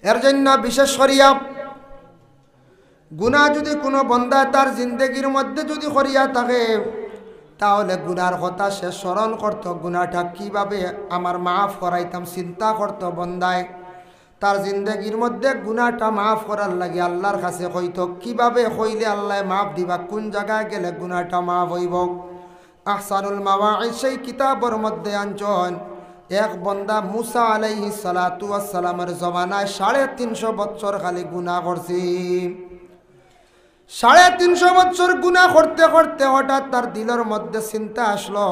এর জন্য বিশেষ করিয়া গুনাহ যদি কোনো বান্দা তার জিন্দেগির মধ্যে যদি করিয়া থাকে, তাহলে গুনার কথা সে স্মরণ করত, গুনাহটা কিভাবে আমার মাফ করাইতাম চিন্তা করত। বন্দায় তার জিন্দেগির মধ্যে গুনাহটা মাফ করার লাগে আল্লাহর কাছে কইতো, কিভাবে কইলে আল্লাহ মাফ দিবা, কোন জায়গায় গেলে গুনাহটা মাফ হইব। আহসানুল মাওয়াইজ সেই কিতাবের মধ্যে আনছেন এক বন্দা মুসা আলাইহিস সালাতু ওয়াস সালামের জমানায় 350 বছর খালি গুনাহ করছি। 350 বছর গুনাহ করতে করতে হঠাৎ তার দিলের মধ্যে চিন্তা আসলো,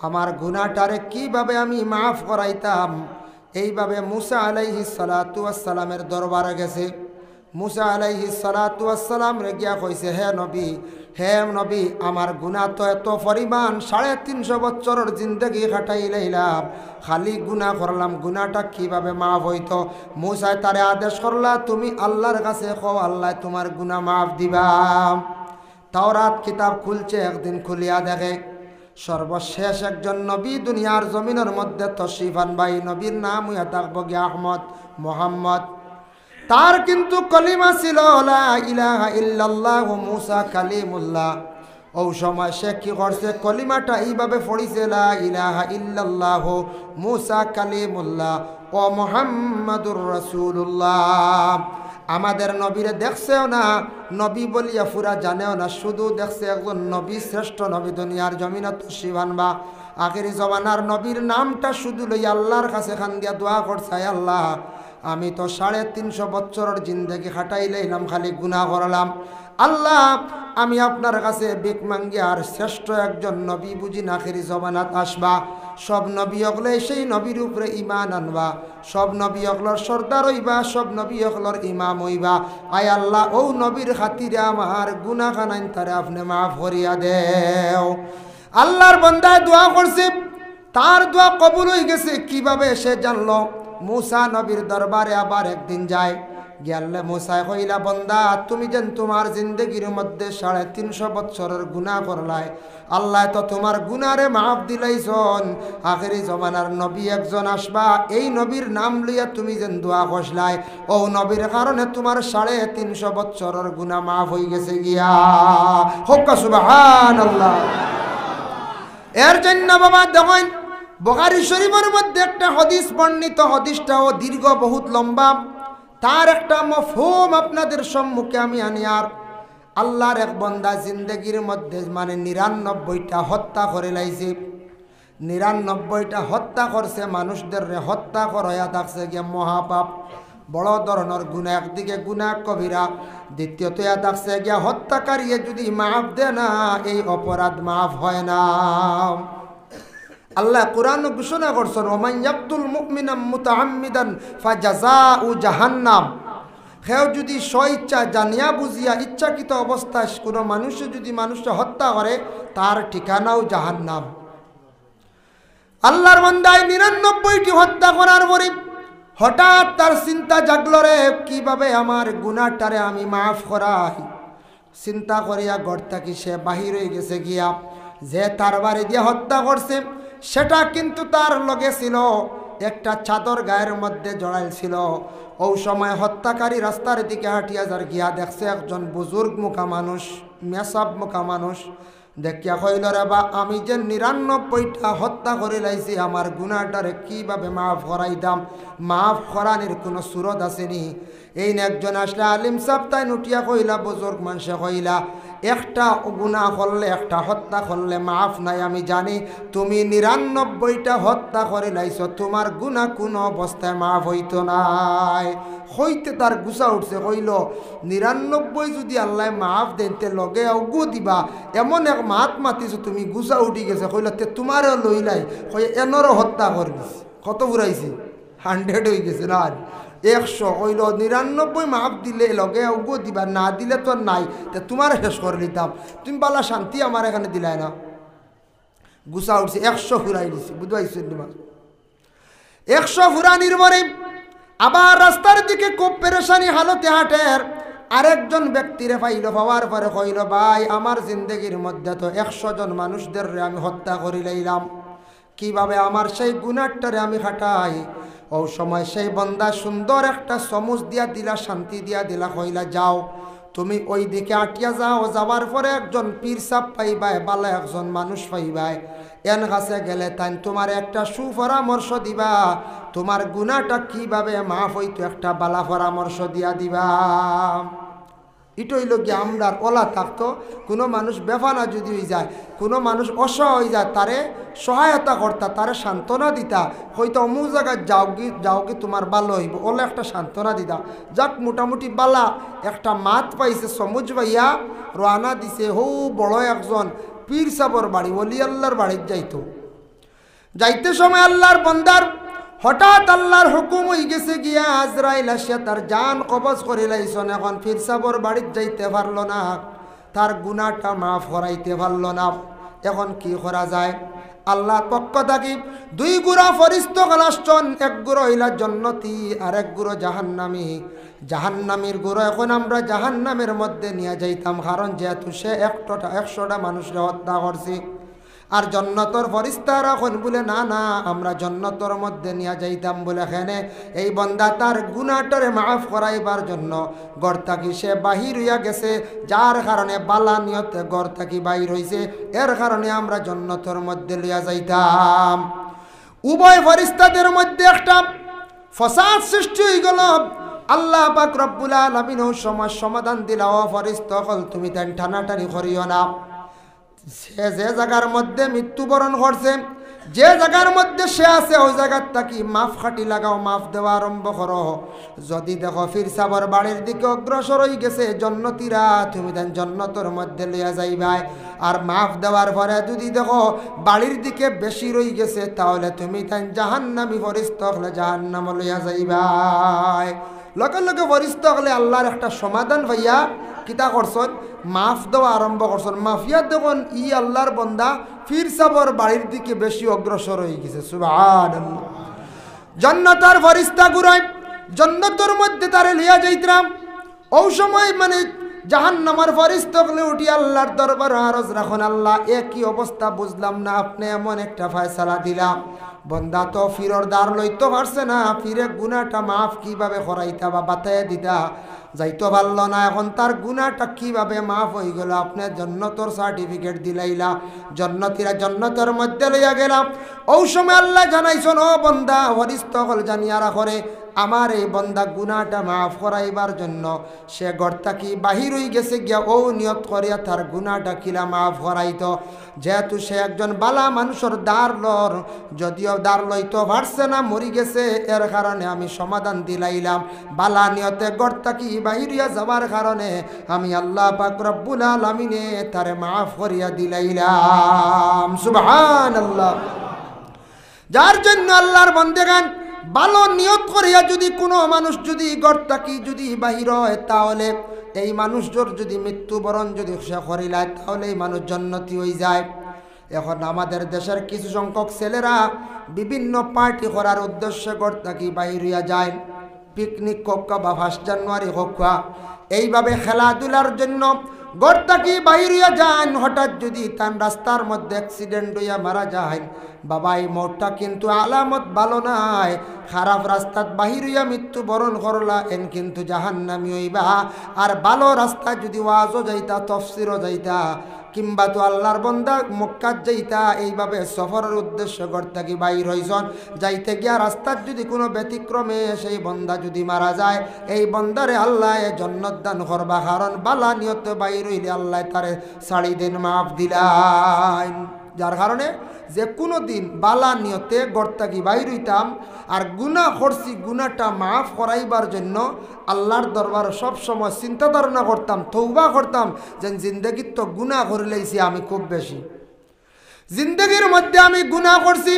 আমার গুনাহটারে কিভাবে আমি মাফ করাইতাম। এইভাবে মুসা আলাইহিস সালাতু ওয়াস সালামের দরবারে গেছে। মুসা আলাইহিস সালাতু ওয়াস সালাম রে গিয়া কইছে, হে নবী, আমার গুনাহ তো এত পরিমাণ, 350 বছরের জিন্দগি কাটাই লাইলাম, খালি গুনাহ করলাম, গুনাহটা কিভাবে মাফ হইতো। মুসা তারে আদেশ করলা, তুমি আল্লাহর কাছে কও, আল্লাহ তোমার গুনাহ মাফ দিবা। তাওরাত কিতাব খুলছে, একদিন খুলিয়া দেখে সর্বশেষ একজন নবী দুনিয়ার জমিনের মধ্যে তশরিফ আনবাই, নবীর নাম হইয়া থাকবো গিয়া আহমদ মোহাম্মদ। তার কিন্তু কলিমা ছিল লা ইলাহা ইল্লাল্লাহ মুসা কালিমুল্লাহ। ও সময় সে কি করছে, কলিমাটা এইভাবে পড়িছে, লা ইলাহা ইল্লাল্লাহ মুসা কালিমুল্লাহ ও মুহাম্মাদুর রাসূলুল্লাহ। আমাদের নবীরে দেখছেও না, নবী বলিয়া পুরা জানেও না, শুধু দেখছে একজন নবী, শ্রেষ্ঠ নবী দুনিয়ার জমিনে তশরিফ আনবা। আখেরি জমানার নবীর নামটা শুধু লই আল্লাহর কাছে খান দিয়া দোয়া করছে, আল্লাহ আমি তো 350 বছরের জিন্দেগি খাটাই লাইলাম, খালি গুনাহ করলাম, আল্লাহ আমি আপনার কাছে ভিক মাঙ্গি, আর শ্রেষ্ঠ একজন নবী বুঝি আখেরি জমানাত আসবা, সব নবী হকলে সেই নবীর উপরে ঈমান আনবা, সব নবী হকলর সর্দার হইবা, সব নবী হকলর ইমাম হইবা। আয় আল্লাহ ও নবীর খাতিরে আমার গুনাহ খানাইন তারে আপনি মাফ করিয়া দেও। আল্লাহর বান্দায় দোয়া করছে, তার দোয়া কবুল হয়ে গেছে। কিভাবে সে জানলো? মুসা নবীর দরবারে আবার একদিন যায়, গেলে মুসায় কইলা, বন্দা তুমি যেন তোমার জিন্দগির মধ্যে 350 বছরের গুনাহ করলাই, আল্লাহ তো তোমার গুনারে মাফ দিলাইছন। আখেরি জমানার নবী একজন আসবা, এই নবীর নাম লইয়া তুমি যেন দোয়া করলাই, ও নবীর কারণে তোমার 350 বছরের গুনাহ মাফ হয়ে গেছে গিয়া। হোক্কা সুবহানাল্লাহ। এর জন্য বাবা দেখেন, বুখারী শরীফের মধ্যে একটা হাদিস বর্ণিত, হাদিসটাও দীর্ঘ, বহুত লম্বা। তার একটা মফহুম আপনাদের সম্মুখে আমি আনি। আর আল্লাহর এক বান্দা জিন্দগির মধ্যে 99টা হত্যা করে লাইছে, 99টা হত্যা করছে, মানুষদের হত্যা করাইয়া থাকছে গিয়ে মহাপাপ, বড় ধরনের গুনাহ। একদিকে গুনাহ কবিরা, দ্বিতীয়ত থাকছে গিয়া হত্যাকারী যদি মাফ দেয় না, এই অপরাধ মাফ হয় না। আল্লাহ কুরআন ঘোষণা করছেন, ওমান ইয়াকতুল মুমিনাম মুতাআম্মিদান ফাজাযাউ জাহান্নাম। কেউ যদি স্বইচ্ছা জানিয়া বুঝিয়া ইচ্ছাকৃত অবস্থায় কোনো মানুষে যদি মানুষকে হত্যা করে, তার ঠিকানাও জাহান্নাম। আল্লাহর বান্দায় 99টি হত্যা করার পরে হঠাৎ তার চিন্তা জাগলো, রে কিভাবে আমার গুনাহটারে আমি মাফ করাই। চিন্তা করিয়া ঘর থাকি সে বাহির হয়ে গেছে গিয়া, যে তার বাড়ি দিয়ে হত্যা করছে সেটা কিন্তু তার লগে ছিল একটা চাদর গায়ের মধ্যে জড়াইল ছিল। ওই সময় হত্যাকারী রাস্তার দিকে হাঁটিয়া যার গিয়া দেখছে একজন বুজুর্গ মুখা মানুষ, মেসাব মুখা মানুষ। দেখিয়া কইল, রে বা আমি যে 99টা হত্যা করে লাইছি, আমার গুনাহটারে কিভাবে মাফ করাইতাম, মাফ করানোর কোনো সুরত আসেনি। এই একজন আসলে আলিম সাহেব, তাই নুটিয়া কইলা, বুজুর্গ মানুষে কইলা, একটা গুনাহ করলে, একটা হত্যা করলে মাফ নাই, আমি জানি তুমি 99টা হত্যা করে লাইছো, তোমার গুনাহ কোনো অবস্থায় মাফ হইতো নাই। হইতে তার গুছা উঠছে, কইল 99 যদি আল্লাহ মাফ দেনতে লগে অগু দিবা, এমন এক মাত মাতিছো তুমি, গুছা উঠি গেছে। কইল তে তোমারও লইলাই, কই এনরও হত্যা করবিস, কত বুড়াইছে, 100 হয়ে গেছে না 100। কইল 99 মাফ দিলে লগে অগু দিবা, না দিলে তো নাই, তে তোমার শেষ করে নিতাম, তুমি বালা শান্তি আমার এখানে দিলাই না। গুছা উঠছে, 100 ফুরাই দিছি, বুঝবাইছেন? 100 ফুরানির পরে আবার রাস্তার দিকে খুব পেরেশানি হালতে হাঁটের আরেকজন ব্যক্তিরে পাইল। পাওয়ার পরে কইল, ভাই আমার জিন্দগির মধ্যে তো 100 জন মানুষদের আমি হত্যা করে লাইলাম, কিভাবে আমার সেই গুনাহটারে আমি খাটাই? ও সময় সেই বন্দা সুন্দর একটা সমুজ দিয়া দিলা, শান্তি দিয়া দিলা, কইলা যাও তুমি ওই দিকে আটিয়া যাও, যাওয়ার পরে একজন পীর সাপ পাইবাই, বালা একজন মানুষ পাইবাই, এন কাছে গেলে তাই তোমার একটা সুপরামর্শ দিবা, তোমার গুনাহটা কিভাবে মাফ হইতো একটা বালা পরামর্শ দিয়া দিবা। এটা হইল কি আমরার ওলা থাকতো, কোনো মানুষ বেফানা যদি হয়ে যায়, কোনো মানুষ অসহায় হয়ে যায়, তারে সহায়তা করতা, তারে সান্ত্বনা দিতা, হয়তো অমুক জায়গায় যাও কি তোমার ভালো হইব, ওলা একটা সান্ত্বনা দিতা। যাক মোটামুটি বালা একটা মাত পাইছে, সমুজ ভাইয়া রানা দিছে, হৌ বড় একজন পীর সাবর বাড়ি, ওলি আল্লাহর বাড়ির যাইতে সময় আল্লাহর বন্দার হঠাৎ আল্লাহর হুকুম হয়ে গেছে গিয়া আজরাইল আসিয়া তার জান কবজ করে লাইছন। এখন পীর সাবর বাড়ির যাইতে পারলো না, তার গুনাহটা মাফ করাইতে পারলো না। এখন কি করা যায়? আল্লাহর পক্ষ থাকি দুই গুড়া ফরিস্তা আসছেন, এক গুড়ো হইলা জন্নতি আর এক গুড়ো জাহান্নামী। জাহান্নামীর গুড়ো এখন আমরা জাহান্নামের মধ্যে নিয়ে যাইতাম, কারণ যেহেতু সে 100টা মানুষরা হত্যা করছে। আর জন্নতর ফরিস্তারা এখন বলে না না, আমরা জন্নতর মধ্যে নিয়ে যাইতাম বলে এখানে এই বন্দা তার গুনাহটারে মাফ করাইবার জন্য ঘর থাকি সে বাহির হইয়া গেছে, যার কারণে বালা নিয়তে ঘর থাকি বাহির হইছে, এর কারণে আমরা জন্নতর মধ্যে লইয়া যাইতাম। উভয় ফরিস্তাদের মধ্যে একটা ফসাদ সৃষ্টি হয়ে গেল। আল্লাহ পাক রব্বুল আলামিন সমাধান দিলা, ও ফরিস্তা হল তুমি তাই টানাটানি করিও না। সে যে জায়গার মধ্যে মৃত্যুবরণ করছে, যে জায়গার মধ্যে সে আছে, ওই জায়গার থাকি মাফ খাটি লাগাও, মাফ দেওয়া আরম্ভ করো। যদি দেখো পীর সাবর বাড়ির দিকে অগ্রসর হয়ে গেছে জন্নতিরা, তুমি তাই জন্নতর মধ্যে লইয়া যাইবাই। আর মাফ দেওয়ার পরে যদি দেখো বাড়ির দিকে বেশি রই গেছে, তাহলে তুমি তাই জাহান্নামী ফরিস্তা হলে জাহান্নাম লইয়া যাইবাই। লগে লগে ফরিস্তা হলে আল্লাহর একটা সমাধান ভাইয়া কিতা করছেন, মাফ দেওয়া আরম্ভ করছেন। মাফিয়া দেখুন ই আল্লাহর বন্দা পীর সাবর বাড়ির দিকে বেশি অগ্রসর হয়ে গেছে। সুবহানাল্লাহ। জান্নাতের ফরিস্তা গুরাই জান্নাতের মধ্যে তারে লিয়া যাইতাম। ওই সময় মানে জাহান্নামের ফরিস্তা গুলো উঠি আল্লাহর দরবার আরজ রাখুন, আল্লাহ একই অবস্থা বুঝলাম না, আপনি এমন একটা ফয়সালা দিলাম, বন্দা তো ফিরর দ্বার লইতে পারছে না, ফিরে গুনাহটা মাফ কিভাবে করাইতা বা বাতায় দিতা যাইতো পারল না। এখন তার গুনাহটা কিভাবে মাফ হয়ে গেল? আপনি জন্নতর সার্টিফিকেট দিলাইলা, জন্নতিরা জন্নতের মধ্যে লইয়া গেলাম। ওই সময় আল্লাহ জানাইছেন, ও বন্দা ফরিস্তা হল জানিয়া রাখরে, আমার এই বন্দা গুনাহটা মাফ করাইবার জন্য সে গর্তা কি বাহির হয়ে গেছে গিয়া ও নিয়ত করিয়া তার গুনাহটা কিলা মাফ করাইতো। যেহেতু সে একজন বালা মানুষের দ্বার লর, যদিও দ্বার লইতো পারছে না, মরি গেছে, এর কারণে আমি সমাধান দিলাইলাম। বালা নিয়তে গর্তা কি বাহির হইয়া যাবার কারণে আমি আল্লাহ পাক রব্বুল আলামিনে তারে মাফ করিয়া দিলাইলাম। সুবহানাল্লাহ। যার জন্য আল্লাহর বান্দাগান ভালো নিয়ত করিয়া যদি কোনো মানুষ যদি গর্তা কি যদি বাহির হয়, তাহলে এই মানুষজন যদি মৃত্যুবরণ যদি সে করিলায়, তাহলে এই মানুষ জান্নাতি হয়ে যায়। এখন আমাদের দেশের কিছু সংখ্যক ছেলেরা বিভিন্ন পার্টি করার উদ্দেশ্যে গর্তা কি বাহির হইয়া যায়, পিকনিক হোক বা 1 জানুয়ারি হোক, এইভাবে খেলাধুলার জন্য গর্তা কি বাহির হইয়া যান। হঠাৎ যদি তার রাস্তার মধ্যে অ্যাক্সিডেন্ট হইয়া মারা যায়, বাবা এই মোটটা কিন্তু আলামত ভালো নাই, খারাপ রাস্তাত বাহির হইয়া মৃত্যুবরণ করলা, এন কিন্তু জাহান্নামী হইবা। আর ভালো রাস্তা যদি ওয়াজও যাইতা, তফসিরও যাইতা, কিংবা তো আল্লাহর বন্দা মক্কাত যাইতা, এইভাবে সফরের উদ্দেশ্য গর্তা কি বাহির হইছন, যাইতে গিয়া রাস্তার যদি কোনো ব্যতিক্রমে সেই বন্দা যদি মারা যায়, এই বন্দারে আল্লাহ জান্নাত দান করবা, কারণ বালা নিয়ত বাহির হইলে আল্লাহ তারে ছাড়ি দেন, মাফ দিলাইন। যার কারণে যে কোনো দিন বালা নিয়তে গর্তা কি বাহির হইতাম, আর গুনাহ করছি, গুনাহটা মাফ করাইবার জন্য আল্লাহর দরবার সব সময় চিন্তা ধারণা করতাম, তওবা করতাম, যে জিন্দগির তো গুনাহ করে লাইছি আমি খুব বেশি, জিন্দগির মধ্যে আমি গুনাহ করছি।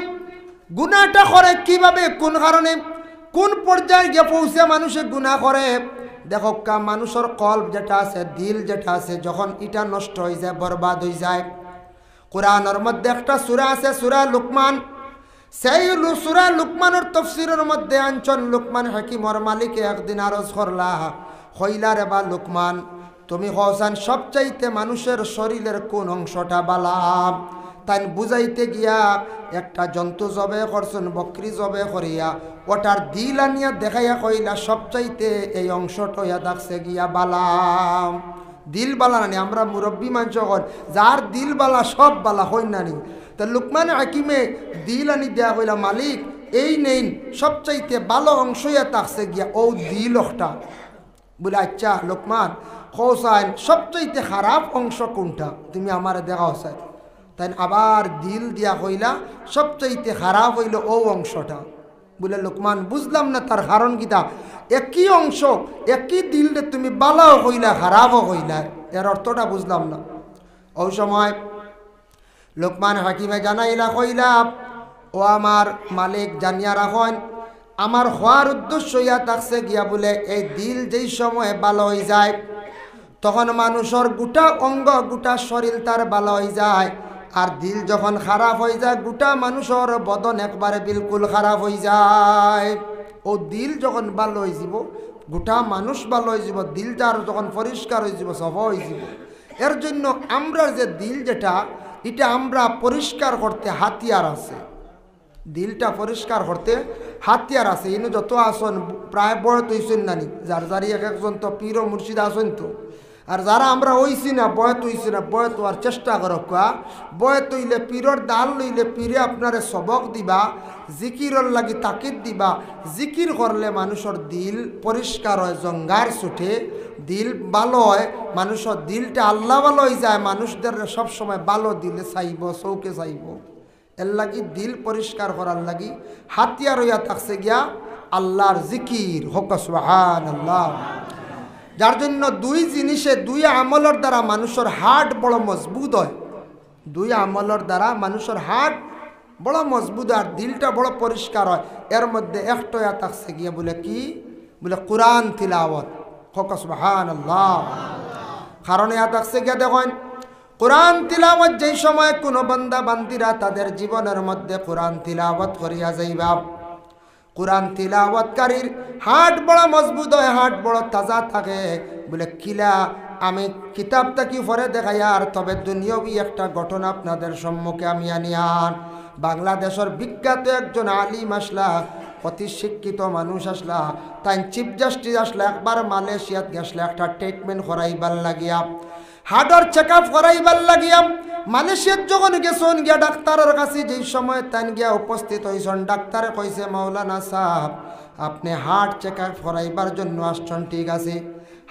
গুনাহটা করে কিভাবে, কোন কারণে, কোন পর্যায়ে গিয়ে পৌঁছে মানুষে গুনাহ করে? দেখো কা মানুষের কলব যেটা আছে, দিল যেটা আছে, যখন এটা নষ্ট হয়ে যায়, বরবাদ হয়ে যায়। কোরআনের মধ্যে একটা সূরা আছে, সূরা লুকমান। সেই সূরা লুকমানের তাফসীরের মধ্যে আনছেন, লুকমান হাকিমর মালিকে একদিন আরজ করলা, হইলা রে বা লুকমান, তুমি হসান সবচাইতে মানুষের শরীরের কোন অংশটা বালা? তাই বুঝাইতে গিয়া একটা জন্তু জবে করছেন, বকরি জবে করিয়া ওটার দিল আনিয়া দেখাইয়া কইলা সবচাইতে এই অংশটা ইয়া দেখছে গিয়া বালাম দিল বালা নানি। আমরা মুরব্বী মানুষ কর যার দিল বালা সব বালা হই নানি। তা লুকমান হাকিমে দিল আনি দেয়া কইলা মালিক এই নেই সবচাইতে ভালো অংশ ইয়া থাকছে গিয়া ও দিল একটা। বলে আচ্ছা লোকমান খোসাইন সবচাইতে খারাপ অংশ কোনটা তুমি আমার দেখাও চাই। তাই আবার দিল দিয়া কইলা সবচাইতে খারাপ হইল ও অংশটা। বলে লোকমান বুঝলাম না তার কারণ কিতা, একই অংশ একই দিলরে তুমি বালাও কইলা খারাপও কইলা, এর অর্থটা বুঝলাম না। ওই সময় লোকমান হাকিমে জানাইলা কইলা ও আমার মালিক জানিয়া রাখেন আমার হওয়ার উদ্দেশ্য ইয়া থাকছে গিয়া বলে এই দিল যেই সময় ভালো হয়ে যায় তখন মানুষের গোটা অঙ্গ গোটা শরীর তার ভালো হয়ে যায়, আর দিল যখন খারাপ হয়ে যায় গোটা মানুষের বদন একবারে বিলকুল খারাপ হয়ে যায়। ও দিল যখন ভালো হয়ে যাব গোটা মানুষ ভালো হয়ে যাব, দিলটার যখন পরিষ্কার হয়ে যাব সফা হয়ে যাব। এর জন্য আমরা যে দিল যেটা এটা আমরা পরিষ্কার করতে হাতিয়ার আছে, দিলটা পরিষ্কার করতে হাতিয়ার আছে। ইনো যত আসন প্রায় বয়ত হইছেন নানি, যার যারি এক একজন তো পীর ও মুর্শিদ আসেন তো, আর যারা আমরা হইছি না বয়ত হইছি না বয়ত হওয়ার চেষ্টা করক। বয়ত হইলে পীরর দাল লইলে পীরে আপনারে সবক দিবা, জিকিরর লাগি তাকিদ দিবা। জিকির করলে মানুষের দিল পরিষ্কার হয়, জঙ্গার ছুটে দিল ভালো হয়, মানুষের দিলটা আল্লাহ ভালো হয়ে যায়, মানুষদের সবসময় ভালো দিলে চাইব চৌকে চাইব। এর লাগি দিল পরিষ্কার করার লাগি হাতিয়ার হইয়া থাকছে গিয়া আল্লাহর জিকির হোক সুবহানাল্লাহ। যার জন্য দুই জিনিসে দুই আমলের দ্বারা মানুষের হার্ট বড় মজবুত হয়, দুই আমলের দ্বারা মানুষের হার্ট বড় মজবুত আর দিলটা বড় পরিষ্কার হয়। এর মধ্যে একটা ইয়া থাকছে গিয়া বলে কি বলে কোরআন তিলাওয়াত হোক সুবহানাল্লাহ। কারণ ইয়া থাকছে গিয়া দেখেন কোরআন তিলাওয়াত যেই সময় কোনো বান্দা বান্দিরা তাদের জীবনের মধ্যে কোরআন তিলাওয়াত করিয়া যাইবা, কোরআন তিলাওয়াতকারীর হাট বড় মজবুত হয়, হাট বড় তাজা থাকে। বলে কিলা আমি কিতাবটা কি পরে দেখাই আর তবে দুনিয়াবি একটা ঘটনা আপনাদের সম্মুখে আমি আনিয়ান। বাংলাদেশের বিখ্যাত একজন আলিম আসলা, অতি শিক্ষিত মানুষ আসলা, তাই চিফ জাস্টিস আসলা, একবার মালয়েশিয়াত গেছলা একটা ট্রিটমেন্ট করাইবার লাগিয়া, হার্টের চেক আপ করাইবার লাগিয়া মালয়েশিয়াত যখন গেছেন গিয়া ডাক্তারের কাছে যেই সময় তাই গিয়া উপস্থিত হয়েছেন, ডাক্তারে কইছে মাওলানা সাহেব আপনি হার্ট চেক আপ করাইবার জন্য আসছেন, ঠিক আছে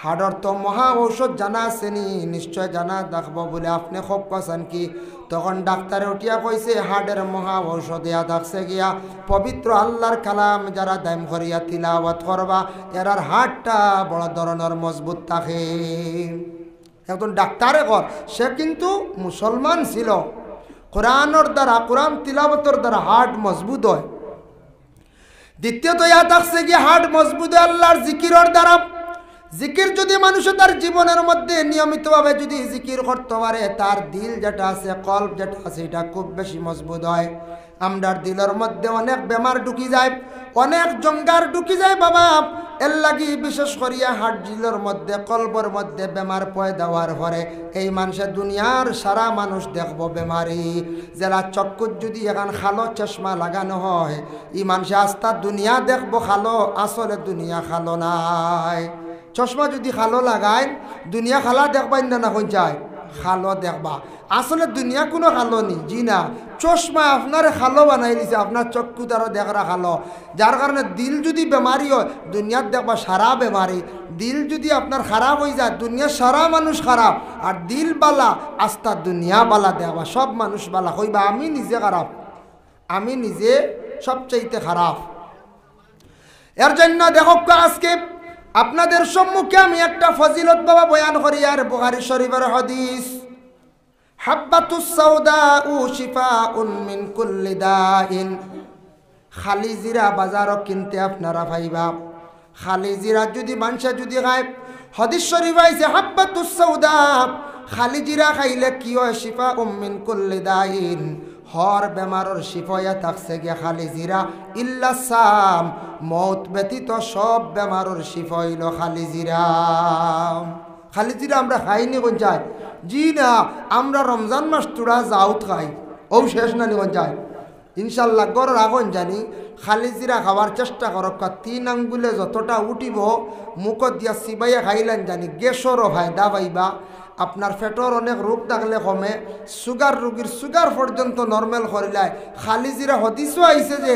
হার্টের তো মহা ঔষধ জানা আছেনি, নিশ্চয় জানা দেখবো বলে আপনি খুব কছেন কি। তখন ডাক্তারে উঠিয়া কইছে হার্টের মহা ঔষধ ইয়া দেখছে গিয়া পবিত্র আল্লাহর কালাম যারা দাম করিয়া তিলাওয়াত করবা এরার হার্টটা বড় ধরনের মজবুত থাকে। একজন ডাক্তারে কর, সে কিন্তু মুসলমান ছিল, কোরআনের দ্বারা কোরআন তিলাওয়াতের দ্বারা হার্ট মজবুত হয়। দ্বিতীয়ত ইয়া থাকছে কি হার্ট মজবুত হয় আল্লাহর জিকিরের দ্বারা। জিকির যদি মানুষ তার জীবনের মধ্যে নিয়মিতভাবে যদি জিকির করতে পারে তার দিল যেটা আছে কল্প যেটা আছে এটা খুব বেশি মজবুত হয়। আমরার দিলের মধ্যে অনেক বেমার ঢুকি যায়, অনেক জঙ্গার ঢুকি যায় বাবা। এর লাগি বিশেষ করিয়া হার্ট দিলের মধ্যে কল্পর মধ্যে বেমার পয়দা হওয়ার পরে এই মানুষের দুনিয়ার সারা মানুষ দেখবো বেমারি। যারা চক্ষুর যদি এখন খালো চশমা লাগানো হয় এই মানুষে আস্তা দুনিয়া দেখবো খালো, আসলে দুনিয়া খালো নাই। চশমা যদি খালো লাগায় দুনিয়া খালা দেখবাই না হয়ে যায় খালো দেখবা, আসলে দুনিয়া কোনো খালো নি জি না, চশমা আপনার খালো বানাই দিছে, আপনার চক্ষু তারও দেখরা খালো। যার কারণে দিল যদি বেমারি হয় দুনিয়ার দেখবা সারা বেমারি। দিল যদি আপনার খারাপ হয়ে যায় দুনিয়ার সারা মানুষ খারাপ, আর দিল বালা আস্তা দুনিয়া বালা দেখবা সব মানুষ বালা হইবা। আমি নিজে খারাপ, আমি নিজে সবচাইতে খারাপ। এর জন্য দেখো আজকে আপনাদের সম্মুখে আমি একটা ফজিলত বাবা বয়ান করি, আর বুখারী শরীফের হাদিস হাব্বাতুস সাউদাউ শিফাউন মিন কুল্লি দাইন। খালি জিরা বাজারও কিনতে আপনারা পাইবা, খালি জিরা যদি মানুষে যদি খায় হাদিস শরীফ আইছে হাব্বাতুস সাউদা খালি জিরা খাইলে কি হয় শিফাউন মিন কুল্লি দাইন, হর বেমারর শিফায়া থাকছে গিয়া খালি জিরা ইল্লা সাম, মৌত ব্যতীত সব বেমারর শিফা হইল খালি জিরা। খালি জিরা আমরা খাইনি কোন যায় জি না, আমরা রমজান মাস তোরা জাউত খাই, ও শেষ না নিবন যায় ইনশাল্লাহ গড় আগুন জানি খালি জিরা খাওয়ার চেষ্টা করক 3 আঙ্গুলে যতটা উঠিব মুখত দিয়া চিবাইয়া খাইলেন জানি গ্যাসরও ফায়দা পাইবা আপনার পেটর অনেক রোগ থাকলে কমে সুগার রোগীর সুগার পর্যন্ত নর্মাল করিলায় খালি জিরা হদিসও আইছে যে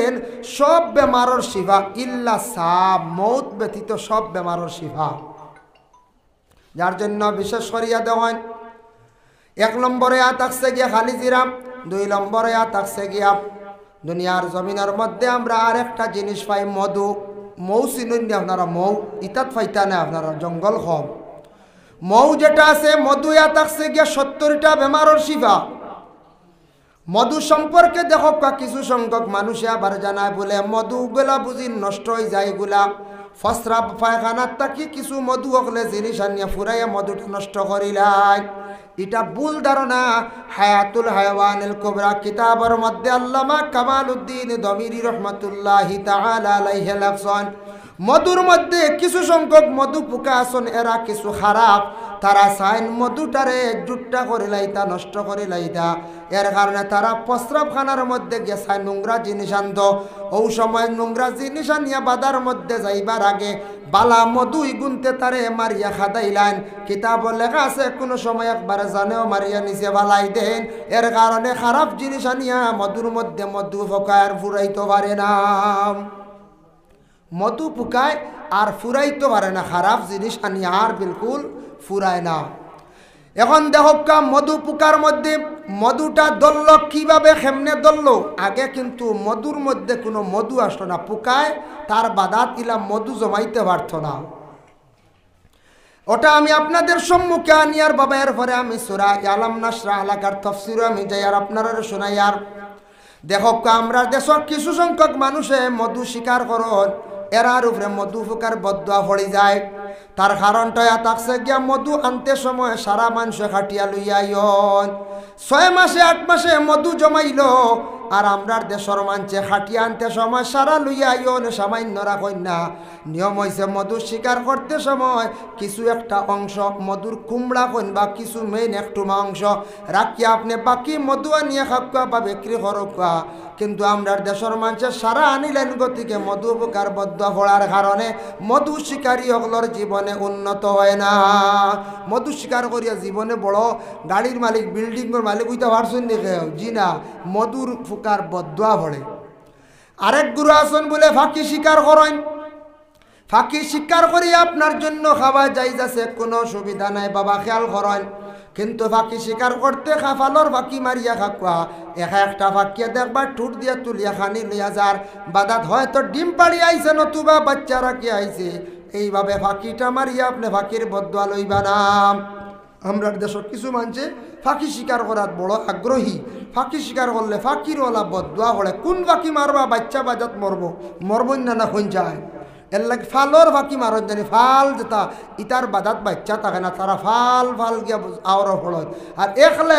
সব বেমারর শিফা ইল্লা সাপ মৌত ব্যতীত সব বেমারর শিফা যার জন্য বিশেষ করিয়া দেওয়ান 1 নম্বরে থাকছে গিয়া খালি জিরা 2 নম্বরে থাকছে গিয়া দুনিয়ার জমিনের মধ্যে আমরা আর একটা জিনিস পাই মধু মৌ চিনুন আপনারা মৌ ইতাত ফাইতা না আপনারা জঙ্গল কম মৌ যেটা আছে মধু থাকছে গিয়া 70টা বেমারর শিফা মধু সম্পর্কে দেখো কিছু সংখ্যক মানুষে আবার জানায় বলে মধু গুলা বুঝি নষ্ট হয়ে যায় গুলা ফসরাব পায়খানার তাকি কিছু মধু হকলে জিনিস আনিয়া ফুরাইয়া মধুটা নষ্ট করিলাই এটা ভুল ধারণা হায়াতুল হায়াওয়ানিল কুবরা কিতাবের মধ্যে আল্লামা কামালউদ্দিন দমিরি রহমাতুল্লাহি তাআলা আলাইহি লেখছেন মধুর মধ্যে কিছু সংখ্যক মধু পোকা আছেন এরা কিছু খারাপ তারা সাইন মধুটারে জুট্টা করে লাইতা নষ্ট করে লাইতা এর কারণে তারা প্রস্রাবখানার মধ্যে গেছে নোংরা জিনিস আনত ও সময় নোংরা জিনিস আনিয়া বাদার মধ্যে যাইবার আগে বালা মধুই গুনতে তারে মারিয়া খাদাইলেন কিতাব লেখা আছে কোনো সময় একবার জানেও মারিয়া নিচে বালাই দেন এর কারণে খারাপ জিনিস আনিয়া মধুর মধ্যে মধু ফোকায় ফুরাইতে পারে না মধু পোকায় আর ফুরাইতে পারে না খারাপ জিনিস আনিয়া আর বিলকুল ফুরায় না এখন দেখো মধু পোকার মধ্যে মধুটা দলল কিভাবে কেমনে দলল আগে কিন্তু মধুর মধ্যে কোনো মধু আসতো না পোকায় তার বাদাত ইলা মধু জমাইতে পারত না ওটা আমি আপনাদের সম্মুখে আনিয়ার বাবা এর পরে আমি সূরা আলাম নাশরা এলাকার তাফসীর আমি যাই আর আপনারা শোনাই আর দেখো আমরা দেশের কিছু সংখ্যক মানুষে মধু শিকার করন এরার উপরে মধু পোকার বদদুয়া পড়ে যায় তার কারণটা থাকছে গিয়া মধু আনতে সময় সারা মানুষ খাটিয়া লইয়াইন 6 মাসে 8 মাসে মধু জমাইল আর আমরার দেশের মানুষে খাটিয়া আনতে সময় সারা লইয়াইন সামান্য রাখেন না নিয়ম হয়েছে মধু শিকার করতে সময় কিছু একটা অংশ মধুর কুমড়া কইন বা কিছু মেইন একটু অংশ রাখিয়া আপনি বাকি মধু আনিয়ে খাকুয়া বা বিক্রি করুকা কিন্তু আমরার দেশের মানুষের সারা আনিলেন গতিকে মধু পোকার বদদুয়া পড়ার কারণে মধু শিকারী হকলর জীবনে উন্নত হয় না মধু শিকার করিয়া জীবনে বড় গাড়ির মালিক বিল্ডিংয়ের মালিক হইতে পারছেন দেখে জি না মধুর পোকার বদদুয়া পড়ে আরেক গুরু আসন বলে ফাঁকি শিকার করেন ফাঁকি শিকার করি আপনার জন্য খাওয়া যাইজ আছে কোনো সুবিধা নাই বাবা খেয়াল করেন কিন্তু ফাঁকি শিকার করতে খাফালর ফাঁকি মারিয়া খাকুয়া একটা ফাঁকিয়া দেখবার ঠুট দিয়া তুলিয়া খানি লইয়া যার বাদাত হয়তো ডিম পাড়ি আইছে নতুবা বাচ্চা রাখি আইছে এইভাবে ফাঁকিটা মারিয়া আপনি ফাঁকির বদদুয়া লইবা না আমরা দেশের কিছু মানুষে ফাঁকি শিকার করার বড় আগ্রহী ফাঁকি শিকার করলে ফাঁকির ওলা বদদুয়া পড়ে কোন ফাঁকি মারবা বাচ্চা বাজাত মরব না কোন যায় এর লাগে ফালর ফাঁকি মারত জানি ফাল যেটা ইতার বাদাত বাচ্চা থাকে না তারা ফাল ফাল গিয়া আওয়ার ফলত আর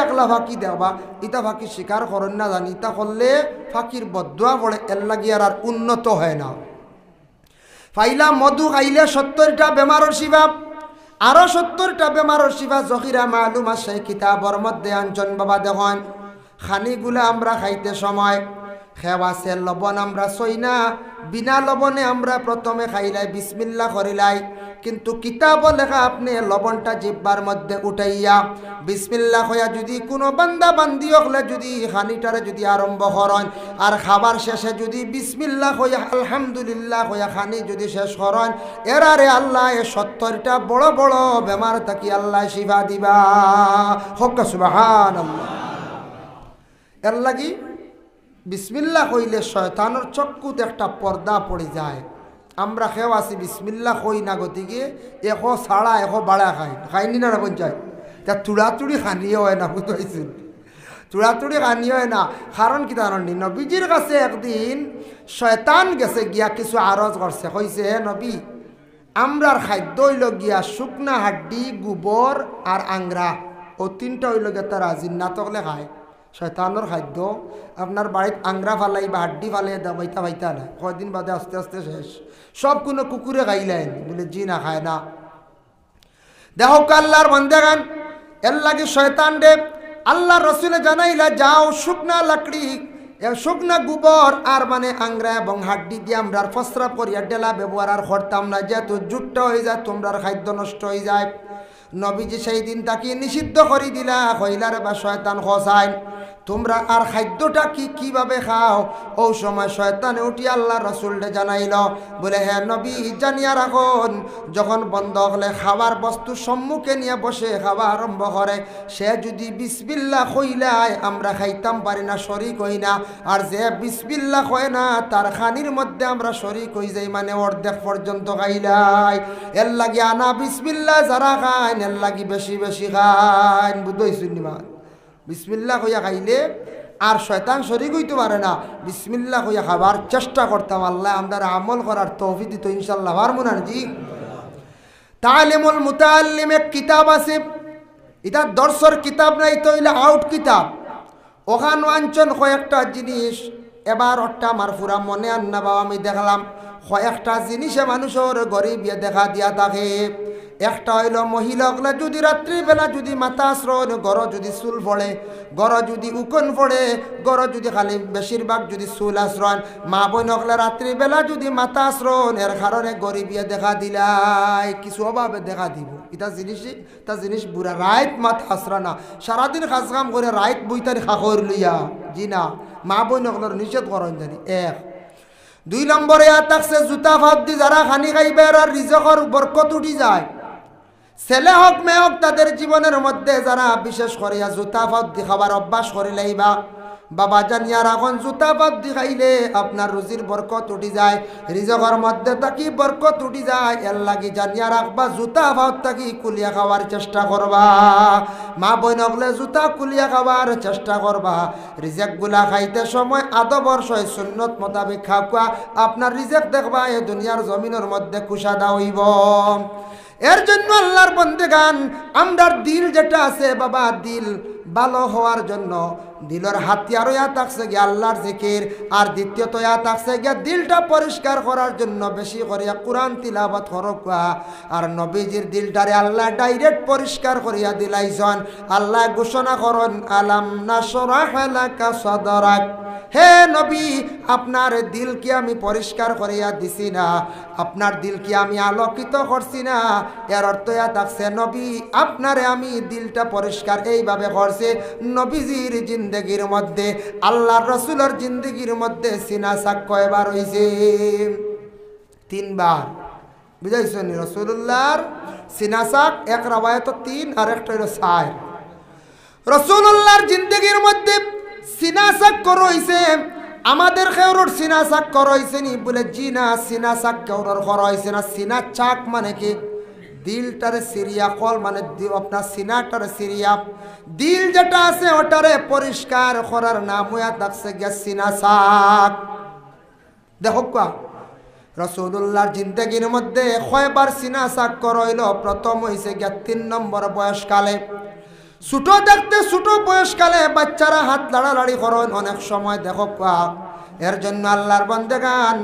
একলা ফাঁকি দেওয়া ইটা ফাঁকি শিকার করেন না জানি ইটা করলে ফাঁকির বদদুয়া পড়ে এর লাগে আর উন্নত হয় না ফাইলা মধু খাইলে 70টা বেমারর শিফা আরো 70টা বেমারর শিফা জখিরা মালুম আছে কিতাবর মধ্যে আনজন বাবা দেখেন খানিগুলা আমরা খাইতে সময় খেওয়াছে লবণ আমরা সই না বিনা লবণে আমরা প্রথমে খাইলাই বিসমিল্লাহ করিলাই কিন্তু কিতাব লেখা আপনি লবণটা জিহ্বার মধ্যে উঠাইয়া বিসমিল্লাহ হইয়া যদি কোনো বান্দা বান্দি হলে যদি খানিটারে যদি আরম্ভ করেন আর খাবার শেষে যদি বিসমিল্লাহ হইয়া আলহামদুলিল্লাহ হইয়া খানি যদি শেষ করেন এরারে আল্লাহ 70টা বড় বড় বেমার থাকি আল্লাহ শিফা দিবা হক সুবহানাল্লাহ এর লাগি বিসমিল্লাহ কইলে শয়তানের চক্ষুতে একটা পর্দা পড়ে যায় আমরা খেও আছি বিসমিল্লাহ কই না গতিকে এখো ছাড়া এখো বাড়া খাইনি না পঞ্চায়েত তা চূড়াচুড়ি খানিও হয় না বুঝতেছেন চূড়াচুড়ি খানি হয় না কারণ কি জানি নবীজির কাছে একদিন শয়তান গেছে গিয়া কিছু আরজ করছে কইছে হে নবী আমরার খাদ্য হইল গিয়া শুকনা হাড্ডি গোবর আর আংরা ও 3টা হইল গিয়া তারা জিন্নাত হলে খায় শয়তানোর খাদ্য আপনার বাড়িতে আংরা ফালাই বা হাড্ডি ফালাই দাবাইতা পাইতা না কয়দিন বাদে আস্তে আস্তে শেষ সব কোনো কুকুরে খাইলেন বলে জি না খায় না দেখো আল্লাহর বান্দাগান এর লাগে শয়তান রে আল্লাহ রসুলে জানাইলা যাও শুকনা লাকড়ি শুকনা গোবর আর মানে আংরা এবং হাড্ডি দিয়ে আমরা প্রস্রাব করিয়া ডেলা ব্যবহার আর করতাম না, যেহেতু জুটটা হয়ে যায় তোমরা খাদ্য নষ্ট হয়ে যায়। নবীজি সেই দিন তাকে নিষিদ্ধ করে দিলা, হইলার বা শয়তান খসাইন তোমরা আর খাদ্যটা কিভাবে খাও। ও সময় শয়তানে উঠি আল্লাহ রসুলকে জানাইল, বলে হ্যাঁ নবী জানিয়া রাখুন, যখন বন্ধ হলে খাবার বস্তু সম্মুখে নিয়ে বসে খাওয়া আরম্ভ করে, সে যদি বিসমিল্লাহ কইলায় আমরা খাইতাম পারি না, শরিক হই না। আর যে বিসমিল্লাহ কয় না তার খানির মধ্যে আমরা শরিক হই যাই, মানে অর্ধেক পর্যন্ত খাইলাই। এর লাগি আনা বিসমিল্লাহ যারা খাইন এর লাগি বেশি বেশি খাইন। বুঝতেই নিমান বিসমিল্লাহ কইয়া খাইলে আর শয়তান শরীক হইতে পারে না। বিসমিল্লাহ কইয়া খাবার চেষ্টা করতাম, আল্লাহ আমাদের আমল করার তৌফিক দিত ইনশাআল্লাহ। পারবো না জি? তালিমুল মুতাআল্লিম এক কিতাব আছে, এটা দর্শর কিতাব নাই, তো হইলে আউট কিতাব। ওখান অঞ্চল কয়েকটা জিনিস এবার ওটা আমার পুরা মনে আন না বাবা, আমি দেখলাম কয়েকটা জিনিসে মানুষের গরিব দেখা দিয়া থাকে। একটা হইল মহিলাগুলা যদি রাত্রিবেলা যদি মাথা আশ্রয়, গড় যদি চুল পড়ে, গড় যদি উকন পড়ে, গড় যদি খালি বেশিরভাগ যদি চুল আশ্রয়, মা বোনকলা রাত্রিবেলা যদি মাথা আশ্রয়, এর কারণে গরিবিয়া দেখা দিলাই, কিছু অভাবে দেখা দিব। এটা জিনিস বুড়া রাইত মাথা আশ্রয় না, সারাদিন কাজ কাম করে রাইত বইতারি খাখর লইয়া, জি না, মা বোনকলার নিষেধ করেন জানি। এক দুই নম্বরে থাকছে জুতা ফাঁদ দি যারা খানি খাইবে আর রিজকর বরকত উঠি যায়। ছেলে হোক মেয়ে হোক তাদের জীবনের মধ্যে যারা বিশেষ করিয়া জুতা ফাঁদ দি খাবার অভ্যাস করে লাইবা, বাবা জানিয়া রাখন জুতা ফাঁদ দি খাইলে আপনার রুজির বরকত উঠি যায়, রিজকর মধ্যে তাকি বরকত উঠি যায়। এর লাগি জানিয়া রাখবা জুতা ফাঁদ তাকি কুলিয়া খাওয়ার চেষ্টা করবা, মা বই নগলে জুতা কুলিয়া খাওয়ার চেষ্টা করবা। রিজেক গুলা খাইতে সময় আদবর্ষ সুন্নত মোতাবেক খাওয়া, আপনার রিজেক দেখবা এই দুনিয়ার জমিনের মধ্যে কুশাদা হইব। এর জন্য আল্লাহর বন্দেগান আমরার দিল যেটা আছে বাবা, দিল ভালো হওয়ার জন্য দিলের হাতিয়ার ইয়া থাকছে গিয়া আল্লাহর জিকির, আর দ্বিতীয়ত ইয়া থাকছে গিয়া দিলটা পরিষ্কার করার জন্য বেশি করিয়া কোরআন তিলাওয়াত করবা। আর নবীজির দিলটারে আল্লাহ ডাইরেক্ট পরিষ্কার করিয়া দিলাইছেন। আল্লাহ ঘোষণা করেন আলাম নাশরাহ লাকা সাদরাক, হে নবী আপনার দিল কি আমি পরিষ্কার করিয়া দিছি না, আপনার দিল কি আমি আলোকিত করছি না। এর অর্থ ইয়া থাকছে নবী আপনারে আমি দিলটা পরিষ্কার এইভাবে করছে। নবীজির জিন্দগির মধ্যে আল্লাহর রসুলের জিন্দগির মধ্যে সিনা সাক কয়বার হইছে? 3 বার। বুঝাইছেন? রসুল্লাহর সিনা সাক এক রাওয়ায়াত 3 আর একটা হইল 4। রসুল্লাহর জিন্দগির মধ্যে সিনা সাক করইছে। আমাদের খেউরর সিনা চাক করইছে নি? বলে জি না, সিনা চাক কেউরর করইছে না। সিনা চাক মানে কি? দিলটারে সিরিয়া, কল মানে আপনার সিনাটারে সিরিয়া, দিল যেটা আছে ওটারে পরিষ্কার করার নাম হইয়া থাকছে গিয়া সিনা চাক। দেখো কা রসুল্লাহর জিন্দগির মধ্যে কয়বার সিনা চাক করইল? প্রথম হইছে গিয়া 3 নম্বর বয়সকালে। ছোট দেখতে ছোট বয়সকালে বাচ্চারা হাত লাড়ালাড়ি করেন অনেক সময়, দেখো কা। এর জন্য আল্লাহর বান্দেগান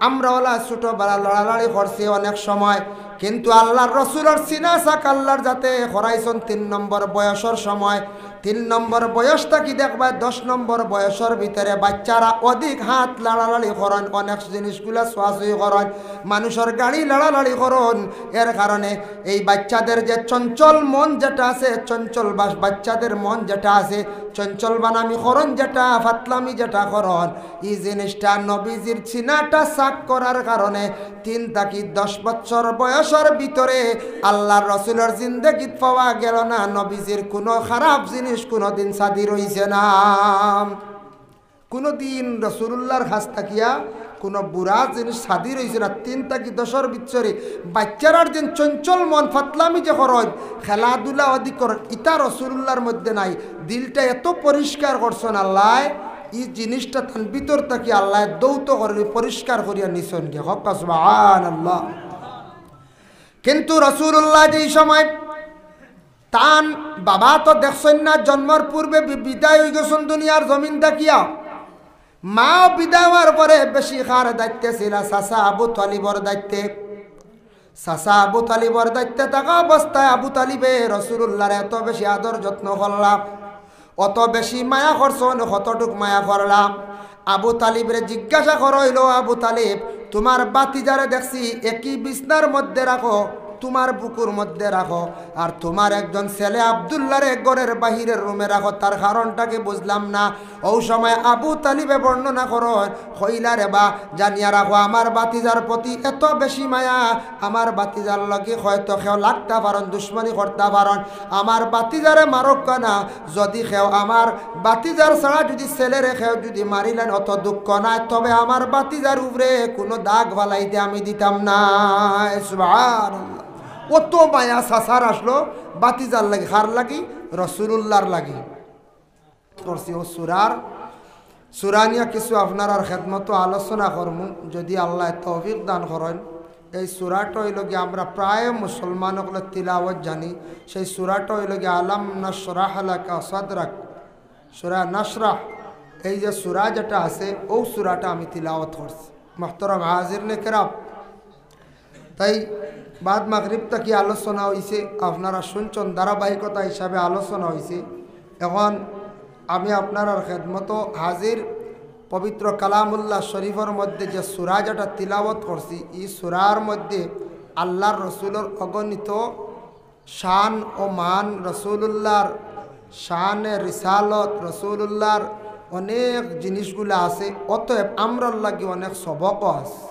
আমরা ওলা ছোটবেলা লড়ালড়ি করছি অনেক সময়, কিন্তু আল্লাহর রসুলের সিনা চাক আল্লাহর যাতে করাইছেন 3 নম্বর বয়সের সময়। 3 নম্বর বয়সটা কি দেখবা 10 নম্বর বয়সের ভিতরে বাচ্চারা অধিক হাত লাড়ালাড়ি করেন, অনেক জিনিসগুলা ছোঁয়াছুঁই করেন, মানুষের গাড়ি লাড়ালাড়ি করেন। এর কারণে এই বাচ্চাদের যে চঞ্চল মন যেটা আছে, চঞ্চল বাচ্চাদের মন যেটা আছে, চঞ্চল বানামি করন যেটা, ফাতলামি যেটা করন, এই জিনিসটা নবীজির সিনাটা চাক করার কারণে 3 থেকে 10 বছর বয়সের ভিতরে আল্লাহর রসুলের জিন্দগিত পাওয়া গেল না নবীজির কোনো খারাপ জিনিস কোনোদিন সাদি রইছে না। কোনোদিন রসুল্লাহর কাছ থাকিয়া কোনো বুড়া জিনিস সাদি রইছে না। 3 থেকে 10 ভিতরে বাচ্চারার দিন চঞ্চল মন ফাতলামি যে করেন, খেলাধুলা অধিক করেন, ইটা রসুল্লাহর মধ্যে নাই। দিলটা এত পরিষ্কার করছেন আল্লাহ, এই জিনিসটা তার ভিতর থেকে আল্লাহ দৌত করে পরিষ্কার করিয়া নিছেন গে। হক সুবহানাল্লাহ। কিন্তু রসুল্লাহ যেই সময় তান বাবা তো দেখছেন না, জন্মের পূর্বে বিদায় হয়ে গেছেন দুনিয়ার জমিন থাকিয়া। মা বিদায় হওয়ার পরে বেশি খার দায়িত্বে ছিল চাচা আবু তালিবর দায়িত্বে। চাচা আবু তালিবর দায়িত্বে থাকা অবস্থায় আবু তালিবে রসুল্লাহর এত বেশি আদর যত্ন করলাম। অত বেশি মায়া করছন, কতটুক মায়া করলাম। আবু তালিবরে জিজ্ঞাসা করইল, আবু তালিব তোমার বাতিজারে দেখছি একই বিছনার মধ্যে রাখো, তোমার বুকুর মধ্যে রাখো, আর তোমার একজন ছেলে আব্দুল্লাহরে ঘরের বাহিরের রুমে রাখো, তার কারণটাকে বুঝলাম না। ওই সময় আবু তালিবে বর্ণনা করো, হইলা রে বা জানিয়া রাখো আমার বাতিজার প্রতি এত বেশি মায়া, আমার বাতিজার লগে হয়তো খেও লাগতে পারেন, দুশ্মনী করতে পারেন, আমার বাতিজারে মারক না, যদি খেও আমার বাতিজার ছাড়া যদি ছেলেরে খেও যদি মারিলেন অত দুঃখ নাই, তবে আমার বাতিজার উপরে কোনো দাগ ভালাইতে আমি দিতাম না। সুবহানাল্লাহ। কত মায়া সাসার আসলো বাতিজার লাগি, হার লাগি রসুলুল্লাহর লাগি করছি। ও সুরানিয়া কিছু আপনার আর খেদমতো আলোচনা করমু যদি আল্লাহ তৌফিক দান করেন। এই সুরাটা হইল গিয়ে আমরা প্রায় মুসলমানগুলো তিলাওয়াত জানি, সেই সুরাটা হইল গিয়ে আলাম নাশরাহ লাকা সাদরাক, সূরা নাশরাহ। এই যে সুরা যেটা আছে ও সুরাটা আমি তিলাওয়াত করছি। মুহতারাম হাজিরিনে কেরাম, তাই বাদ মাগরিব থেকে আলোচনা হয়েছে, আপনারা শুনছেন ধারাবাহিকতা হিসাবে আলোচনা হয়েছে। এখন আমি আপনার খেদমত হাজির পবিত্র কালামুল্লাহ শরীফের মধ্যে যে সূরা যেটা তিলাওয়াত করছি, এই সূরার মধ্যে আল্লাহর রসুলের অগণিত শান ও মান, রসুলুল্লাহর শানে রিসালত, রসুলুল্লাহর অনেক জিনিসগুলো আছে। অতএব আমরার লাগে অনেক সবকও আছে।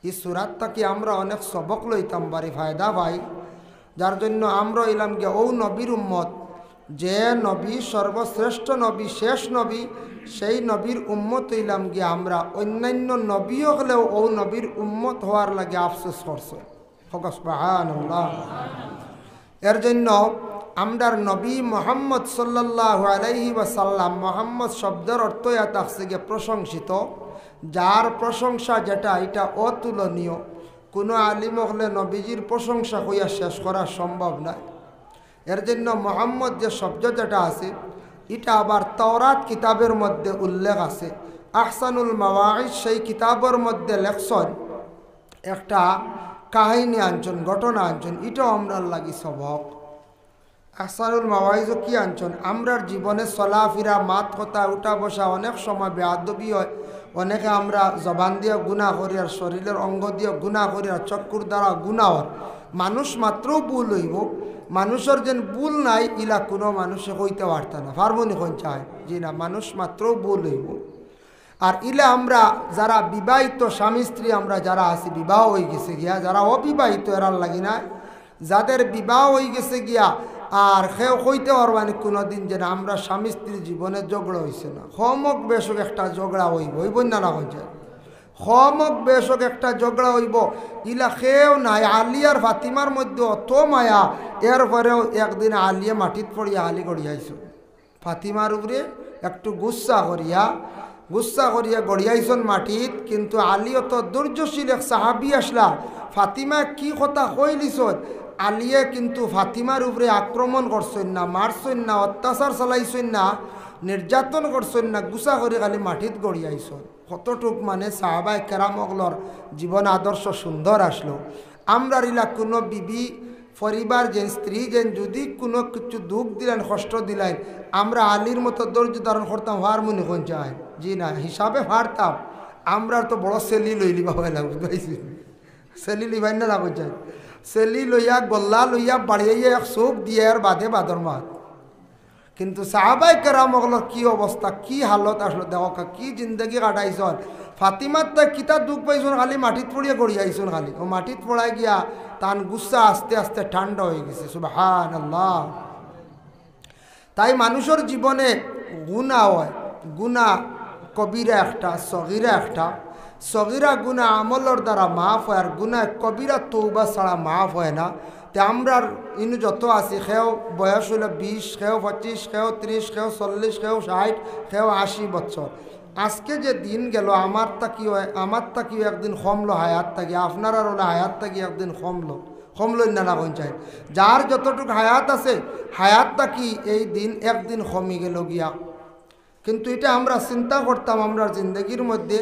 এই সুরাত থেকে আমরা অনেক সবক লইতাম পারি, ফায়দা পাই, যার জন্য আমরা এলাম গিয়ে ও নবীর উম্মত, যে নবী সর্বশ্রেষ্ঠ নবী, শেষ নবী, সেই নবীর উম্মত হইলাম গিয়ে আমরা। অন্যান্য নবীও হলেও ও নবীর উম্মত হওয়ার লাগে আফসোস করছে। সুবহানাল্লাহ। এর জন্য আমরার নবী মোহাম্মদ সাল্লাল্লাহু আলাইহি ওয়াসাল্লাম, মোহাম্মদ শব্দের অর্থ এটা আছে গিয়ে প্রশংসিত, যার প্রশংসা যেটা এটা অতুলনীয়। কোনো আলিম হলে নবীজির প্রশংসা হইয়া শেষ করা সম্ভব নয়। এর জন্য মোহাম্মদ যে শব্দ যেটা আছে এটা আবার তাওরাত কিতাবের মধ্যে উল্লেখ আছে। আহসানুল মাওয়াইজ সেই কিতাবের মধ্যে লেখছেন একটা কাহিনী আনছেন, ঘটনা আনছেন, এটাও আমরার লাগি সবক। আহসানুল মাওয়াইজও কি আনছেন, আমরার জীবনে চলাফেরা, মাত কথা, উঠা বসা অনেক সময় বেয়াদবি হয়। অনেকে আমরা জবান দিয়ে গুনাহ করি, আর শরীরের অঙ্গ দিয়ে গুনাহ করি, আর চক্ষুর দ্বারা গুনাহ হয়। মানুষ মাত্রও ভুল হইব, মানুষের যেন ভুল নাই ইলা কোনো মানুষে হইতে পারত না, পারবনি কোন চায় জি না, মানুষ মাত্রও ভুল হইব। আর ইলা আমরা যারা বিবাহিত স্বামী স্ত্রী আমরা যারা আছি, বিবাহ হয়ে গেছে গিয়া, যারা অবিবাহিত এরার লাগি না, যাদের বিবাহ হয়ে গেছে গিয়া আর সেও কইতে পারবানি কোনো দিন যে আমরা স্বামী স্ত্রীর জীবনে ঝগড়া হয়েছে না। হমক বেশক একটা ঝগড়া হইব, হইব না না হয়েছে, হমক বেশক একটা ঝগড়া হইব, ইলা খেও নাই। আলিয়ার ফাতিমার মধ্যে অত মায়া, এরপরেও একদিন আলিয়া মাটিত পড়িয়া আলি গড়িয়াইছ, ফাতিমার উপরে একটু গুচ্ছা করিয়া গড়িয়াইছন মাটিত। কিন্তু আলী অত ধৈর্যশীল এক সাহাবি আসলা, ফাতিমা কি কথা কইলিছ, আলিয়ে কিন্তু ফাতিমার উপরে আক্রমণ করছেন না, মারছেন না, অত্যাচার চালাইছেন না, নির্যাতন করছেন না, গুছা করে খালি মাটিত গড়িয়াইছন। কতটুক মানে সাহাবায়ে কেরামগলর জীবন আদর্শ সুন্দর আসলো। আমরা রিলা কোনো বিবি পরিবার যেন, স্ত্রী যেন যদি কোনো কিছু দুঃখ দিলেন, কষ্ট দিলেন, আমরা আলীর মতো ধৈর্য ধারণ করতাম, হার মনে কোন চায় জি না, হিসাবে হারতাম। আমরা তো বড় সেলি লইলি বাবা বুঝতে সেলি লিবাই না লাগো চাই, সেলি লইয়া গল্লা লইয়া বাড়িয়ে এক চোখ দিয়ে আর বাঁধে বাদর মাত। কিন্তু সাহাবায়ে কেরামগলর কি অবস্থা, কি হালত আসলো দেখো, কি জিন্দগি কাটাইছন। ফাতিমার তাই কিতা দুঃখ পাইছন, খালি মাটিত পড়িয়া গড়িয়াইছন, খালি ও মাটিত পড়াই গিয়া তান গুচ্ছা আস্তে আস্তে ঠান্ডা হয়ে গেছে। সুবহানাল্লাহ। তাই মানুষের জীবনে গুনাহ হয়, গুনাহ কবিরা একটা, সগীরা একটা। সগীরা গুনাহ আমলের দ্বারা মাফ হয়, আর গুনাহ কবিরা তওবা ছাড়া মাফ হয় না। তে আমরা ইনু যত আছি, সেও বয়স হইল 20, সেও 25, সেও 30, সেও 40, সেও 60, সেও 80 বছর। আজকে যে দিন গেল আমার তাকিও একদিন কমলো হায়াত থাকি, আপনার আর হলে হায়াত থাকি একদিন কমলো না পঞ্চায়েত। যার যতটুকু হায়াত আছে, হায়াত থাকি এই দিন একদিন কমি গেল গিয়া। কিন্তু এটা আমরা চিন্তা করতাম, আমরা জিন্দগির মধ্যে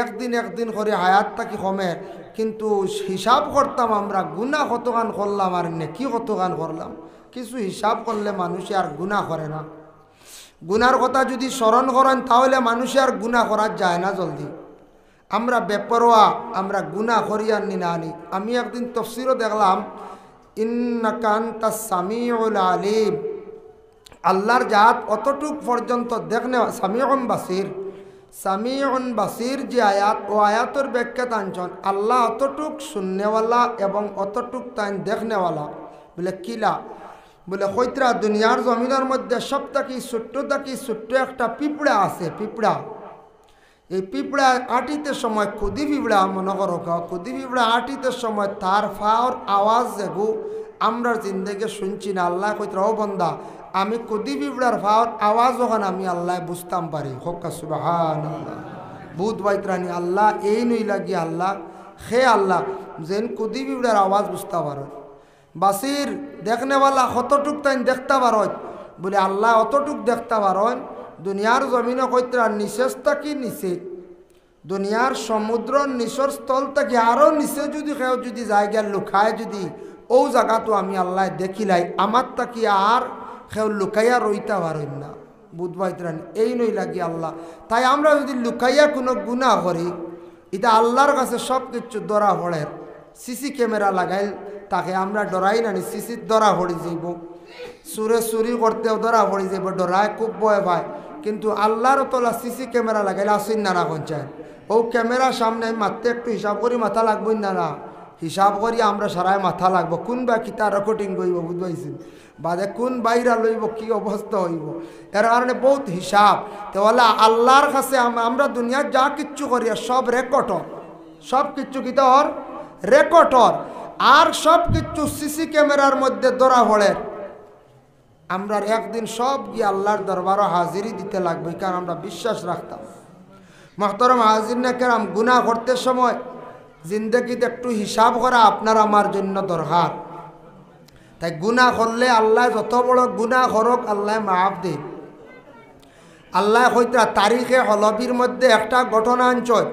একদিন করে হায়াত থাকি কমে, কিন্তু হিসাব করতাম আমরা গুনাহ কতগান করলাম আর নেকি কতগান করলাম। কিছু হিসাব করলে মানুষে আর গুনাহ করে না। গুনার কথা যদি স্মরণ করেন তাহলে মানুষের গুণা করা যায় না জলদি। আমরা বেপরোয়া, আমরা গুনাহ করি আর না আনি। আমি একদিন তফসিরও দেখলাম, ইন্নাকা আনতাস সামিউল আলিম, আল্লাহর জাত অতটুক পর্যন্ত দেখনে সামিউন বাসির, সামিউন বাসির যে আয়াত, ও আয়াতের ব্যাখ্যা টানছেন আল্লাহ অতটুক শুননেওয়ালা এবং অতটুক তাই দেখনেওয়ালা। বলে কিলা? বলে কইতরা দুনিয়ার জমিনের মধ্যে সব থাকি ছোট্ট একটা পিঁপড়া আছে। পিঁপড়া, এই পিঁপড়া আটিতে সময় খুদি পিঁপড়া মনে করো, খুদি পিঁপড়া আটিতে সময় তার ফাওর আওয়াজ যেগু আমরা জিন্দেগে শুনছি না। আল্লাহ কইতরা ও বন্দা, আমি খুদি পিঁপড়ার ফাওর আওয়াজ ওখানে আমি আল্লাহ বুঝতাম পারি। হক্কা সুবহানাল্লাহ। বুধ বাইতরানি আল্লাহ এই নই লাগি আল্লাহ হে আল্লাহ যেন খুদি পিঁপড়ার আওয়াজ বুঝতে পারো। বাসির দেখনেওয়ালা কতটুক তাই দেখতে পারো। বলে আল্লাহ অতটুক দেখতে পারো। দুনিয়ার জমিনে কইতরা নিচের থাকি নিচে, দুনিয়ার সমুদ্র নিচর স্থল থেকে আরও নিচে যদি কেউ যদি জায়গা লুকায় যদি ও জায়গা তো আমি আল্লাহ দেখিলাই, আমার তাকি আর কেউ লুকাইয়া রইতে পারেন না। বুধবাইতরান এই নই লাগি আল্লাহ। তাই আমরা যদি লুকাইয়া কোনো গুনাহ করি, এটা আল্লাহর কাছে সব কিছু ধরা পড়ে। সিসি ক্যামেরা লাগাই তাকে আমরা ডরাই না, সিসির ধরা পড়ি যাইব, সুরে চুরি করতেও ধরা পড়ি যাইব, ডরায় খুব ভয় পায়। কিন্তু আল্লাহর তোলা সিসি ক্যামেরা লাগাইলে আসেন না না পঞ্চায়েত, ও ক্যামেরার সামনে মারতে একটু হিসাব করি মাথা লাগবই না না, হিসাব করি আমরা সারাই মাথা লাগবো কোন বা কিতা রেকর্ডিং করব বুঝবাইছেন, বাদে কোন বাইরা লইব কি অবস্থা হইব, এর কারণে বহুত হিসাব। তাহলে আল্লাহর কাছে আমরা দুনিয়ার যা কিচ্ছু করি সব রেকর্ডর, সব কিচ্ছু কিতা হর রেকর্ডর, আর সব কিচ্ছু সিসি ক্যামেরার মধ্যে ধরা পড়ে। আমরা একদিন সব গিয়ে আল্লাহর দরবারও হাজিরি দিতে লাগবে, কারণ আমরা বিশ্বাস রাখতাম। মোহতরম হাজির না কেরাম, গুনাহ করতে সময় জিন্দগিতে একটু হিসাব করা আপনার আমার জন্য দরকার। তাই গুনাহ করলে আল্লাহ যত বড় গুনাহ করক আল্লাহ মাফ দেন। আল্লাহ হইতরা তারিখে হলবির মধ্যে একটা ঘটনা আনছয়,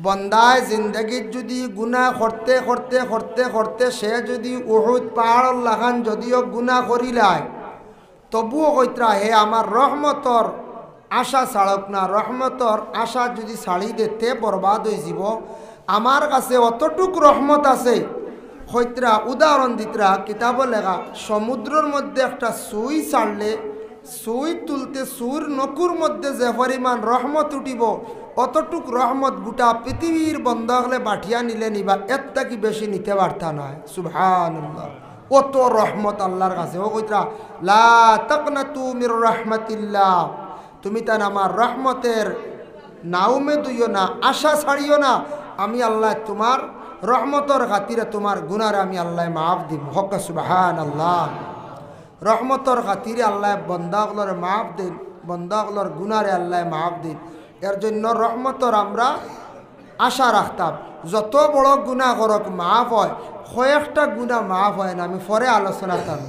বন্দায় জিন্দগিত যদি গুনাহ করতে করতে করতে করতে সে যদি উহুদ পাহাড় লাগান যদিও গুনাহ করিলায়, তবুও কইতরা হে আমার রহমতর আশা ছাড়ক না, রহমতর আশা যদি ছাড়ি দিতে বরবাদ হয়ে যাব। আমার কাছে অতটুক রহমত আছে। কইতরা উদাহরণ দিতরা কিতাব লেখা, সমুদ্রের মধ্যে একটা সুই ছাড়লে সুই তুলতে সুর নকুর মধ্যে যে পরিমাণ রহমত উঠিব, অতটুক রহমত গোটা পৃথিবীর বন্ধ হলে বাঠিয়া নিলে নিবা, এর থেকে বেশি নিতে পারতা নয়। সুবহানাল্লাহ, কত রহমত আল্লাহর কাছে। ও কইতরা লা তাকনাতু মির রাহমাতিল্লাহ, তুমি তান আমার রহমতের নাউমে দুইও না, আশা ছাড়িও না। আমি আল্লাহ তোমার রহমতর খাতিরে তোমার গুনার আমি আল্লাহ মাফ দিব। হক সুবহানাল্লাহ। রহমতর খাতিরে আল্লাহ বন্দাগুলোর মাফ দিন, বন্দাগুলোর গুনারে আল্লাহ মাফ দিন। এর জন্য রহমতর আমরা আশা রাখতাম। যত বড় গুনাহ করক মাফ হয়, কয়েকটা গুনাহ মাফ হয় না, আমি পরে আলোচনা করব।